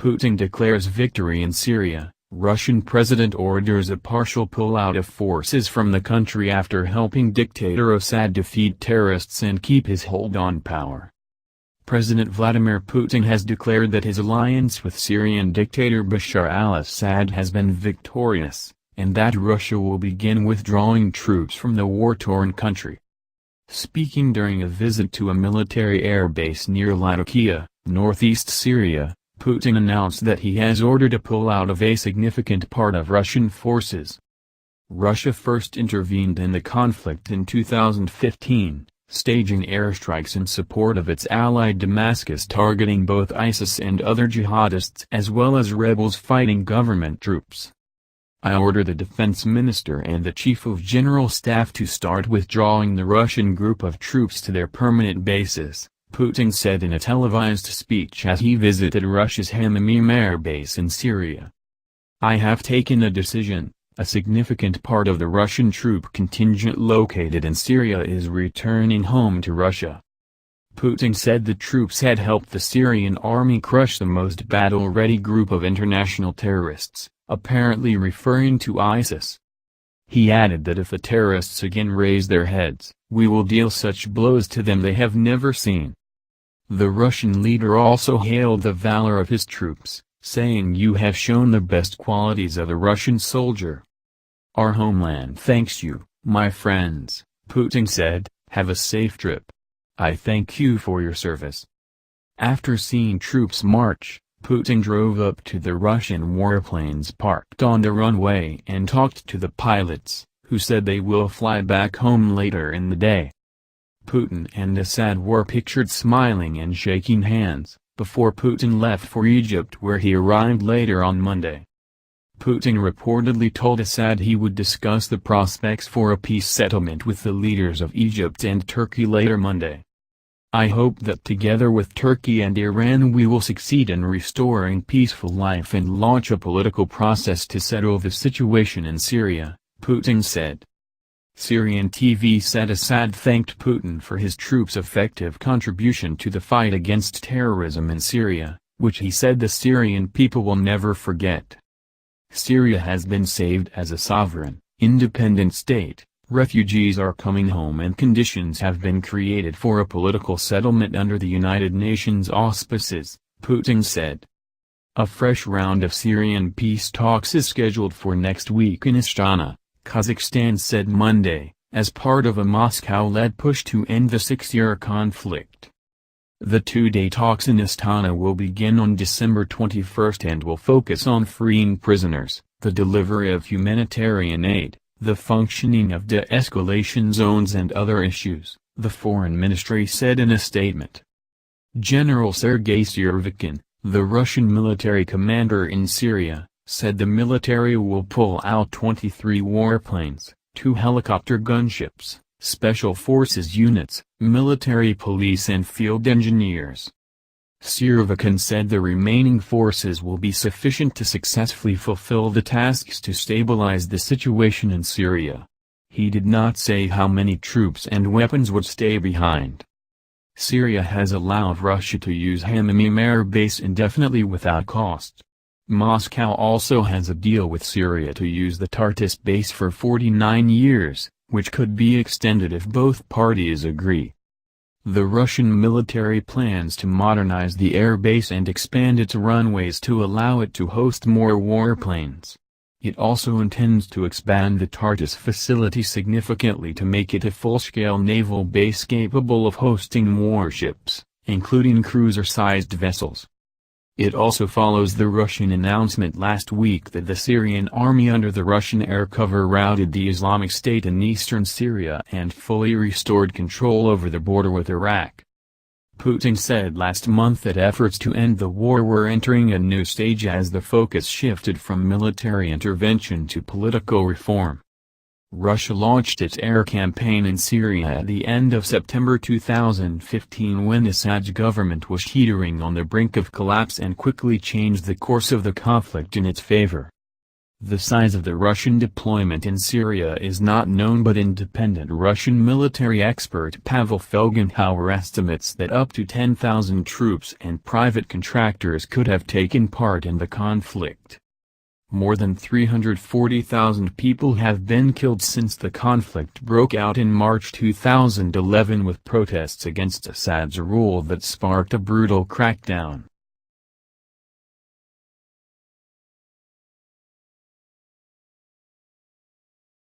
Putin declares victory in Syria. Russian president orders a partial pullout of forces from the country after helping dictator Assad defeat terrorists and keep his hold on power. President Vladimir Putin has declared that his alliance with Syrian dictator Bashar al-Assad has been victorious, and that Russia will begin withdrawing troops from the war-torn country. Speaking during a visit to a military airbase near Latakia, northeast Syria, Putin announced that he has ordered a pullout of a significant part of Russian forces. Russia first intervened in the conflict in 2015, staging airstrikes in support of its ally Damascus, targeting both ISIS and other jihadists as well as rebels fighting government troops. I order the defense minister and the chief of general staff to start withdrawing the Russian group of troops to their permanent bases, Putin said in a televised speech as he visited Russia's Hamamim air base in Syria. I have taken a decision. A significant part of the Russian troop contingent located in Syria is returning home to Russia. Putin said the troops had helped the Syrian army crush the most battle-ready group of international terrorists, apparently referring to ISIS. He added that if the terrorists again raise their heads, we will deal such blows to them they have never seen. The Russian leader also hailed the valor of his troops, saying, "You have shown the best qualities of a Russian soldier. Our homeland thanks you, my friends," Putin said. "Have a safe trip. I thank you for your service." After seeing troops march, Putin drove up to the Russian warplanes parked on the runway and talked to the pilots, who said they will fly back home later in the day. Putin and Assad were pictured smiling and shaking hands, before Putin left for Egypt, where he arrived later on Monday. Putin reportedly told Assad he would discuss the prospects for a peace settlement with the leaders of Egypt and Turkey later Monday. "I hope that together with Turkey and Iran we will succeed in restoring peaceful life and launch a political process to settle the situation in Syria," Putin said. Syrian TV said Assad thanked Putin for his troops' effective contribution to the fight against terrorism in Syria, which he said the Syrian people will never forget. Syria has been saved as a sovereign, independent state, refugees are coming home and conditions have been created for a political settlement under the United Nations auspices, Putin said. A fresh round of Syrian peace talks is scheduled for next week in Astana, Kazakhstan said Monday, as part of a Moscow-led push to end the six-year conflict. The two-day talks in Astana will begin on December 21 and will focus on freeing prisoners, the delivery of humanitarian aid, the functioning of de-escalation zones and other issues, the foreign ministry said in a statement. General Sergei Surovikin, the Russian military commander in Syria, said the military will pull out 23 warplanes, 2 helicopter gunships, special forces units, military police and field engineers. Surovikin said the remaining forces will be sufficient to successfully fulfill the tasks to stabilize the situation in Syria. He did not say how many troops and weapons would stay behind. Syria has allowed Russia to use Hamamim air base indefinitely without cost. Moscow also has a deal with Syria to use the Tartus base for 49 years, which could be extended if both parties agree. The Russian military plans to modernize the air base and expand its runways to allow it to host more warplanes. It also intends to expand the Tartus facility significantly to make it a full-scale naval base capable of hosting warships, including cruiser-sized vessels. It also follows the Russian announcement last week that the Syrian army under the Russian air cover routed the Islamic State in eastern Syria and fully restored control over the border with Iraq. Putin said last month that efforts to end the war were entering a new stage as the focus shifted from military intervention to political reform. Russia launched its air campaign in Syria at the end of September 2015 when Assad's government was teetering on the brink of collapse and quickly changed the course of the conflict in its favor. The size of the Russian deployment in Syria is not known, but independent Russian military expert Pavel Felgenhauer estimates that up to 10,000 troops and private contractors could have taken part in the conflict. More than 340,000 people have been killed since the conflict broke out in March 2011, with protests against Assad's rule that sparked a brutal crackdown.